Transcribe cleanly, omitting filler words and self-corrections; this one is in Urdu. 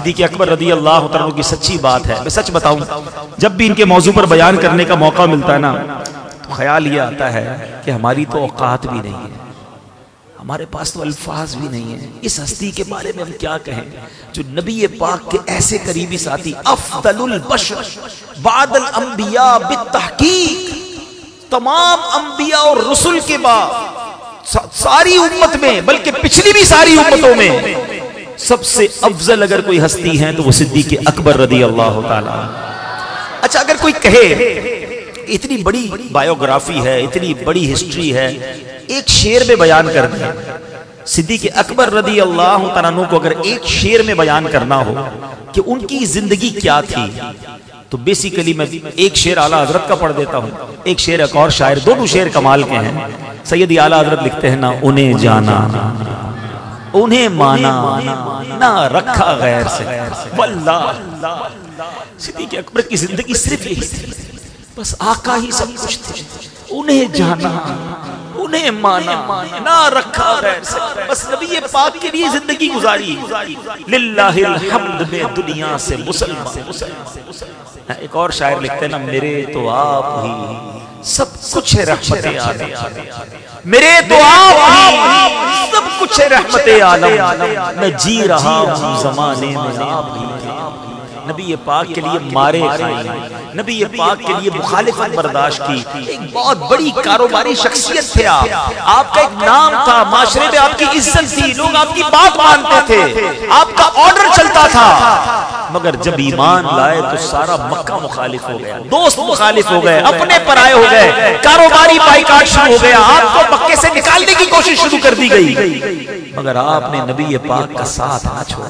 صدیق اکبر رضی اللہ عنہ کی سچی بات ہے. میں سچ بتاؤں جب بھی ان کے موضوع پر بیان کرنے کا موقع ملتا ہے نا تو خیال یہ آتا ہے کہ ہماری تو اوقات بھی نہیں ہے, ہمارے پاس تو الفاظ بھی نہیں ہیں. اس ہستی کے بارے میں ہم کیا کہیں جو نبی پاک کے ایسے قریبی ساتھی, افضل البشر بعد الانبیاء بالتحقیق, تمام انبیاء اور رسل کے بعد ساری امت میں بلکہ پچھلی بھی ساری امتوں میں سب سے افضل اگر کوئی ہستی ہے تو وہ صدیق اکبر رضی اللہ تعالی. اچھا اگر کوئی کہے اتنی بڑی بائیوگرافی ہے, اتنی بڑی ہسٹری ہے, ایک شعر میں بیان کر دیں صدیق اکبر رضی اللہ تعالیٰ عنہ کو اگر ایک شعر میں بیان کرنا ہو کہ ان کی زندگی کیا تھی, تو بیسیکلی میں ایک شعر اعلیٰ حضرت کا پڑھ دیتا ہوں, ایک شعر ایک اور شاعر, دونوں شعر کمال کے ہیں. سیدی اعلیٰ حضرت لکھتے ہیں نا انہیں جانا انہیں مانا نہ رکھا غیر سے, واللہ صدیق اکبر کی زندگی صرف یہی تھی, بس آقا ہی سب کچھ تھے. انہیں جانا انہیں مانا نہ رکھا غیر سے, بس نبی پاک کے لیے زندگی گزاری. للہ الحمد میں دنیا سے مسلمان. ایک اور شاعر لکھتے ہیں نا میرے تو آپ ہی سب کچھ ہے رحمت عالم, میرے تو آپ ہی سب کچھ ہے رحمت عالم, میں جی رہا ہوں زمانے میں آپ ہی. نبی پاک کے لیے مارے کھائے, نبی پاک کے لیے مخالفت برداشت کی, ایک بہت بڑی کاروباری شخصیت تھے آپ. آپ کا ایک نام تھا, معاشرے میں آپ کی عزت تھی, لوگ آپ کی بات مانتے تھے, آپ کا آرڈر چلتا تھا. مگر جب ایمان لائے تو سارا مکہ مخالف ہو گیا, دوست مخالف ہو گئے, اپنے پرائے ہو گئے, کاروباری بائیکاٹ شروع ہو گیا, آپ کو مکے سے نکالنے کی کوشش شروع کر دی گئی. مگر آپ نے نبی پاک کا ساتھ نہ چھوڑا.